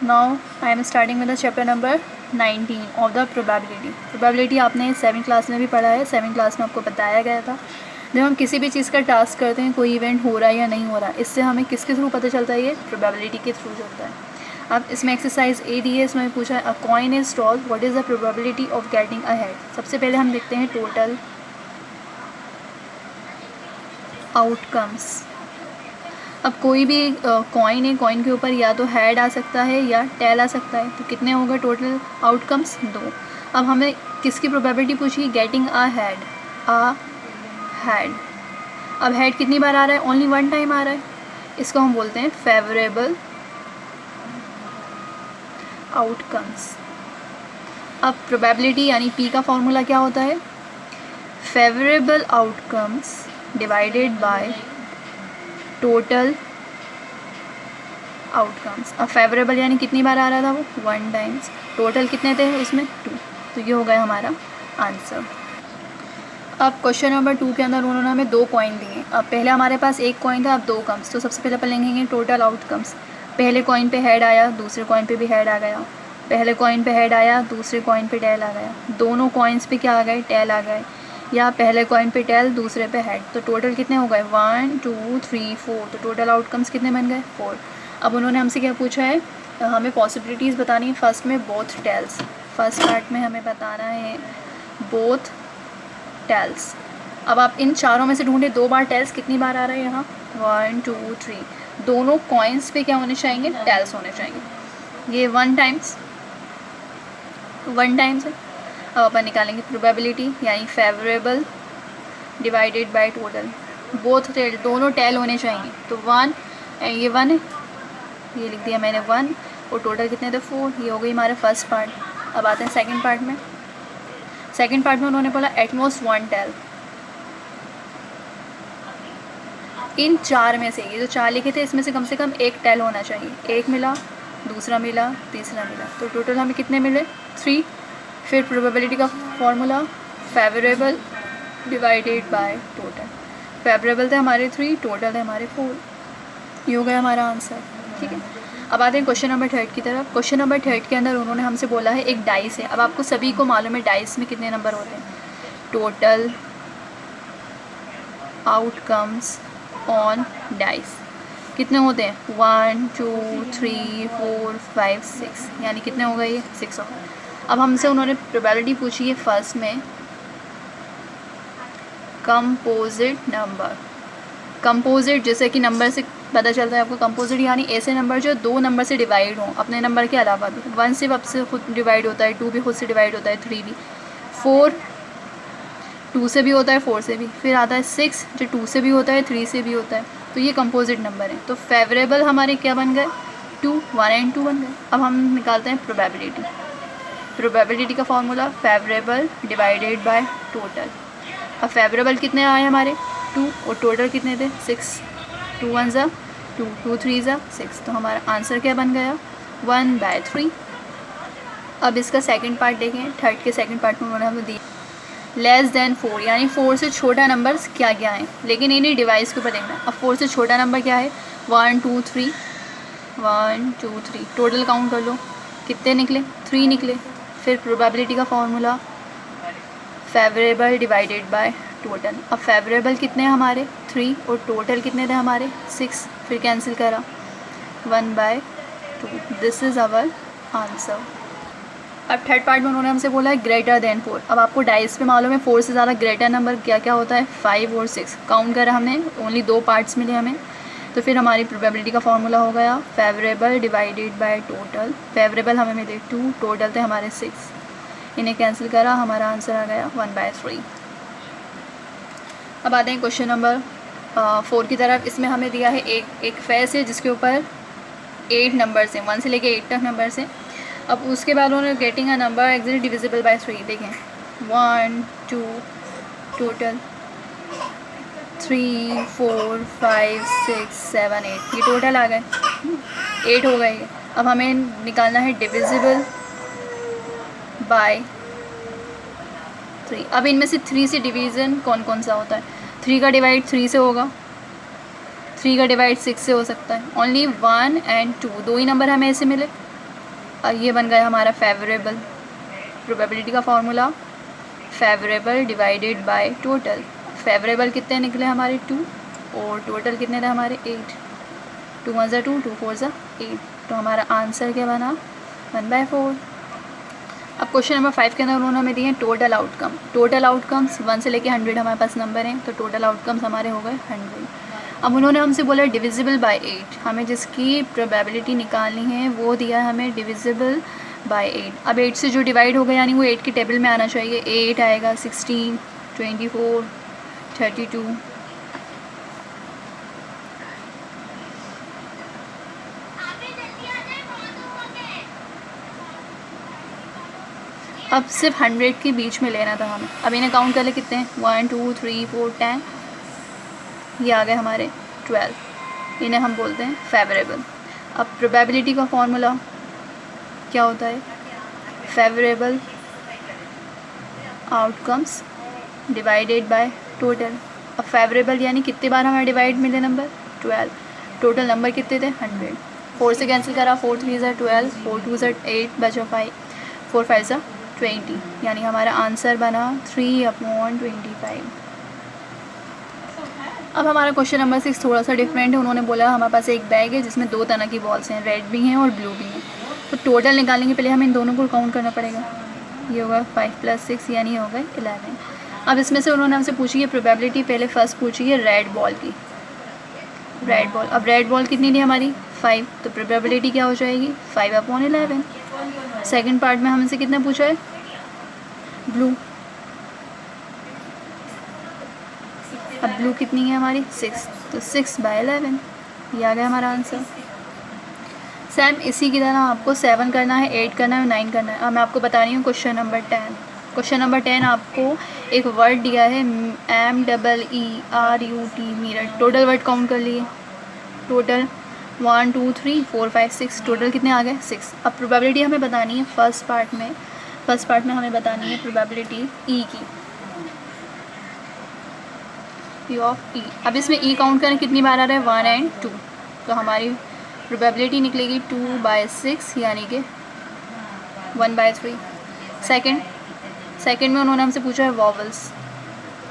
Now I am starting with the chapter number 19 of the probability. Probability आपने 7वीं class में भी पढ़ा है। 7वीं क्लास में आपको बताया गया था जब हम किसी भी चीज़ का टास्क करते हैं, कोई इवेंट हो रहा है या नहीं हो रहा है, इससे हमें किसके थ्रू पता चलता है? ये प्रोबेबिलिटी के थ्रू चलता है। अब इसमें एक्सरसाइज ए दी है, इसमें पूछा है अ coin is toss, what is the probability of getting ahead. सबसे पहले हम लिखते हैं टोटल आउटकम्स। अब कोई भी कॉइन है, कॉइन के ऊपर या तो हेड आ सकता है या टेल आ सकता है, तो कितने होंगे टोटल आउटकम्स? 2। अब हमें किसकी प्रोबेबिलिटी पूछी? Getting a head. अब हेड कितनी बार आ रहा है? ओनली 1 टाइम आ रहा है। इसको हम बोलते हैं फेवरेबल आउटकम्स। अब प्रोबेबिलिटी यानी पी का फॉर्मूला क्या होता है? Favourable outcomes divided by total outcomes. अब फेवरेबल यानी कितनी बार आ रहा था वो? 1 टाइम्स। टोटल कितने थे उसमें? 2। तो ये हो गया हमारा आंसर। अब क्वेश्चन नंबर 2 के अंदर उन्होंने हमें 2 कॉइन दिए। अब पहले हमारे पास 1 कॉइन था, अब 2 कम्स। तो सबसे पहले अपन लिखेंगे टोटल आउटकम्स। पहले कॉइन पे हेड आया, दूसरे कॉइन पे भी हेड आ गया। पहले कॉइन पे हेड आया, दूसरे कॉइन पे टेल आ गया। दोनों कॉइन्स पे क्या आ गए? टेल आ गए। या पहले कॉइन पे टेल, दूसरे पे हेड। तो टोटल कितने हो गए? 1 2 3 4। तो टोटल आउटकम्स कितने बन गए? 4। अब उन्होंने हमसे क्या पूछा है? हमें पॉसिबिलिटीज़ बतानी है। फर्स्ट में बोथ टेल्स, फर्स्ट पार्ट में हमें बताना है बोथ टेल्स। अब आप इन चारों में से ढूंढे 2 बार टेल्स कितनी बार आ रहा है यहाँ? 1 2 3। दोनों कॉइन्स पे क्या होने चाहिए? टेल्स होने चाहिए। ये 1 टाइम्स है। अब अपन निकालेंगे प्रोबेबिलिटी यानी favourable divided by total. Both tail, दोनों टेल होने चाहिए। तो 1, ये 1 है, ये लिख दिया मैंने 1। और टोटल कितने थे? 4। ये हो गई हमारे फर्स्ट पार्ट। अब आते हैं सेकंड पार्ट में। सेकंड पार्ट में उन्होंने बोला एटमोस्ट 1 टेल। इन 4 में से, ये जो 4 लिखे थे, इसमें से कम 1 टेल होना चाहिए। 1 मिला, दूसरा मिला, तीसरा मिला, तो टोटल हमें कितने मिले? 3। फिर प्रोबेबिलिटी का formula favourable divided by total. Favourable थे हमारे 3, टोटल थे हमारे 4। ये हो गया हमारा आंसर। ठीक है। अब आते हैं क्वेश्चन नंबर 3 की तरफ। क्वेश्चन नंबर 3 के अंदर उन्होंने हमसे बोला है एक डाइस है। अब आपको सभी को मालूम है डाइस में कितने नंबर होते हैं? टोटल आउटकम्स ऑन डाइस कितने होते हैं? 1 2 3 4 5 6, यानी कितने हो गए? ये 6 हो गए। अब हमसे उन्होंने प्रोबेबिलिटी पूछी है फर्स्ट में कंपोजिट नंबर। कंपोजिट जैसे कि नंबर से पता चलता है आपको, कंपोजिट यानी ऐसे नंबर जो 2 नंबर से डिवाइड हों अपने नंबर के अलावा भी। 1 सिर्फ अब से खुद डिवाइड होता है, 2 भी खुद से डिवाइड होता है, 3 भी, 4 2 से भी होता है, 4 से भी, फिर आता है 6 जो 2 से भी होता है, 3 से भी होता है। तो ये कंपोजिट नंबर है। तो फेवरेबल हमारे क्या बन गए? 2, 1 एंड 2 बन गए। अब हम निकालते हैं प्रोबेबिलिटी। प्रोबेबिलिटी का formula favourable divided by total. अब फेवरेबल कितने आए हमारे? 2, और टोटल कितने थे? 6। 2 1 ज़ा 2, 2 3 ज़ा 6। तो हमारा आंसर क्या बन गया? 1/3। अब इसका सेकंड पार्ट देखें। थर्ड के सेकंड पार्ट में उन्होंने हमें दी लेस देन 4, यानी 4 से छोटा नंबर क्या क्या है, लेकिन इन्हीं डिवाइस के ऊपर देखना है। अब 4 से छोटा नंबर क्या है? 1 2 3, 1 2 3। टोटल काउंट कर लो कितने निकले? 3 निकले। फिर प्रोबेबिलिटी का formula favourable divided by total. अब फेवरेबल कितने हैं हमारे? 3, और टोटल कितने थे हमारे? 6। फिर कैंसिल करा, 1/2। This is our answer. अब थर्ड पार्ट में उन्होंने हमसे बोला है ग्रेटर देन 4। अब आपको डाइस पे मालूम है 4 से ज़्यादा ग्रेटर नंबर क्या क्या होता है? 5 और 6। काउंट करा हमने, ओनली 2 पार्ट्स मिले हमें। तो फिर हमारी प्रोबेबिलिटी का फॉर्मूला हो गया favourable divided by total. Favourable हमें मिले 2, टोटल थे हमारे 6। इन्हें कैंसिल करा, हमारा आंसर आ गया 1/3। अब आते हैं क्वेश्चन नंबर 4 की तरफ। इसमें हमें दिया है एक फेस है जिसके ऊपर 8 नंबर्स हैं, 1 से लेके 8 तक नंबर्स हैं। अब उसके बाद उन्होंने getting a number exit divisible by 3। देखें 1 2, टोटल 3 4 5 6 7 8, ये टोटल आ गए, 8 हो गए। अब हमें निकालना है डिविजिबल बाय 3। अब इनमें से 3 से डिवीज़न कौन कौन सा होता है? 3 का डिवाइड 3 से होगा, 3 का डिवाइड 6 से हो सकता है। ओनली 1 एंड 2, 2 ही नंबर हमें ऐसे मिले। ये बन गया हमारा फेवरेबल। प्रोबेबिलिटी का formula favourable divided by total. Favourable कितने निकले हमारे 2 और टोटल कितने थे हमारे 8। 2 1 ज़ा 2 2 4 ज़ा 8। तो हमारा आंसर क्या बना 1/4। अब क्वेश्चन नंबर 5 के अंदर उन्होंने हमें दिए टोटल आउटकम। टोटल आउटकम्स 1 से लेके 100 हमारे पास नंबर हैं, तो टोटल आउटकम्स हमारे हो गए 100। अब उन्होंने हमसे बोला डिविजिबल बाय 8। हमें जिसकी प्रोबेबिलिटी निकालनी है वो दिया है हमें डिविजिबल बाय 8। अब 8 से जो डिवाइड होगा यानी वो 8 की टेबल में आना चाहिए। 8 आएगा, 16, 24, 32। अब सिर्फ 100 के बीच में लेना था हमें। अब इन्हें काउंट कर ले कितने हैं 1 2 3 4 10। ये आ गए हमारे 12। इन्हें हम बोलते हैं फेवरेबल। अब प्रोबेबिलिटी का फॉर्मूला क्या होता है favourable outcomes divided by total. अब फेवरेबल यानी कितने बार हमारे डिवाइड मिले नंबर 12। टोटल नंबर कितने थे 100। 4 से कैंसिल करा 4 3 ज़ा 12, 4 2 ज़ा 8 बचा 5, 4 5 ज़ा 20। यानी हमारा आंसर बना 3/25। अब हमारा क्वेश्चन नंबर 6 थोड़ा सा डिफरेंट है। उन्होंने बोला हमारे पास एक बैग है जिसमें 2 तरह की बॉल्स हैं, रेड भी हैं और ब्लू भी हैं। तो टोटल निकालने के पहले हमें इन दोनों को काउंट करना पड़ेगा। ये होगा 5 + 6 यानी हो गए 11। अब इसमें से उन्होंने हमसे पूछी है प्रोबेबिलिटी। पहले फर्स्ट पूछी है रेड बॉल की। रेड बॉल, अब रेड बॉल कितनी थी हमारी 5, तो प्रोबेबिलिटी क्या हो जाएगी 5/11। सेकेंड पार्ट में हमसे कितना पूछा है ब्लू। अब ब्लू कितनी है हमारी 6, तो 6/11। ये आ गया हमारा आंसर। सेम इसी की तरह आपको 7 करना है, 8 करना है, 9 करना है। अब मैं आपको बता रही हूँ क्वेश्चन नंबर 10। क्वेश्चन नंबर 10 आपको एक वर्ड दिया है MEERUT mirror. Total word count कर लिए। टोटल 1 2 3 4 5 6। टोटल कितने आ गए 6। अब प्रोबेबिलिटी हमें बतानी है फर्स्ट पार्ट में हमें बतानी है प्रोबेबिलिटी ई की, P ऑफ E। अब इसमें E काउंट करें कितनी बार आ रहा है 1 और 2, तो हमारी प्रोबेबिलिटी निकलेगी 2/6 यानी कि 1/3। सेकंड में उन्होंने हमसे पूछा है वॉवल्स।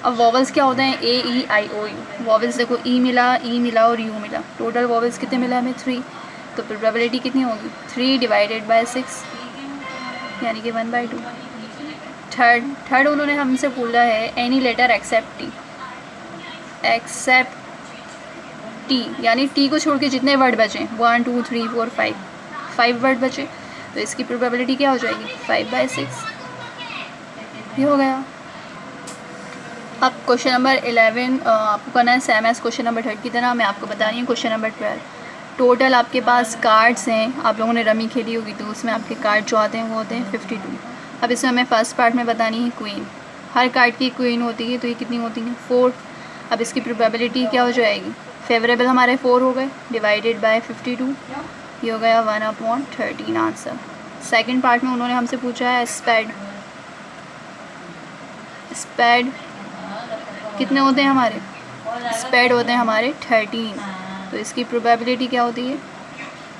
अब वॉवल्स क्या होते हैं AEIOU। वॉवल्स देखो E मिला और U मिला। टोटल वॉवल्स कितने मिला हमें 3, तो प्रोबेबिलिटी कितनी होगी 3/6 यानी कि 1/2। थर्ड उन्होंने हमसे बोला है एनी लेटर एक्सेप्ट टी, यानी टी को छोड़ के जितने वर्ड बचे 1 2 3 4 5 वर्ड बचे, तो इसकी प्रोबेबिलिटी क्या हो जाएगी 5/6। ये हो गया। अब क्वेश्चन नंबर 11 आपको करना है सेम एज क्वेश्चन नंबर 3 की तरह। मैं आपको बता रही हूँ क्वेश्चन नंबर 12। टोटल आपके पास कार्ड्स हैं, आप लोगों ने रमी खेली होगी तो उसमें आपके कार्ड जो आते हैं वो होते हैं 52। अब इसमें हमें फर्स्ट पार्ट में बतानी है क्वीन। हर कार्ड की क्वीन होती है, तो ये कितनी होती हैं 4। अब इसकी प्रोबेबिलिटी क्या हो जाएगी फेवरेबल हमारे 4 हो गए डिवाइडेड बाय 52। ये हो गया 1/13 आंसर। सेकंड पार्ट में उन्होंने हमसे पूछा है स्पेड कितने होते हैं हमारे स्पेड होते हैं हमारे 13, तो इसकी प्रोबेबिलिटी क्या होती है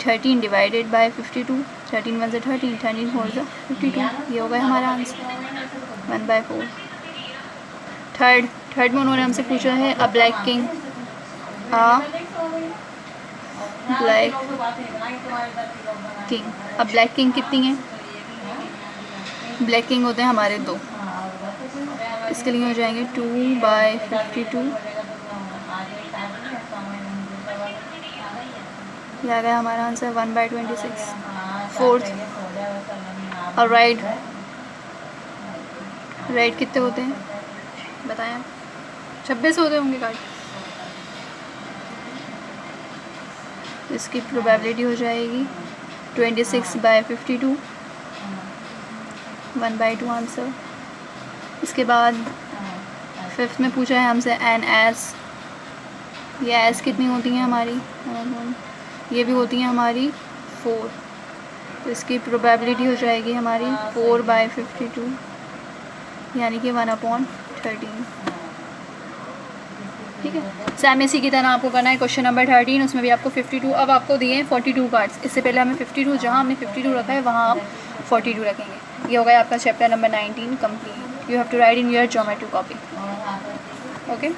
13 डिवाइडेड बाय 52। 13 1 ज़ा 13, 13 4 ज़ा 52। ये हो गया हमारा आंसर 1/4। थर्ड में उन्होंने हमसे पूछा है अ ब्लैक किंग अब ब्लैक किंग कितनी है ब्लैक किंग होते हैं हमारे 2। इसके लिए हो जाएंगे 2/52। ये आ गया हमारा आंसर 1/26। फोर्थ और रेड कितने होते हैं बताएं आप 26 होते होंगे कार्ड। इसकी प्रोबेबिलिटी हो जाएगी 26/52 1/2 आंसर। इसके बाद फिफ्थ में पूछा है हमसे एन एस। ये एस कितनी होती हैं हमारी ये भी होती हैं हमारी 4, तो इसकी प्रोबेबिलिटी हो जाएगी हमारी 4/52 यानी कि 1/13। ठीक है। सेम इसी की तरह आपको करना है क्वेश्चन नंबर 13, उसमें भी आपको 52, अब आपको दिए हैं 42 पार्ट्स, इससे पहले हमें 52, जहाँ हमने 52 रखा है वहाँ आप 42 रखेंगे। ये हो गया आपका चैप्टर नंबर 19 कंप्लीट। You have to write in your geometry copy. Okay.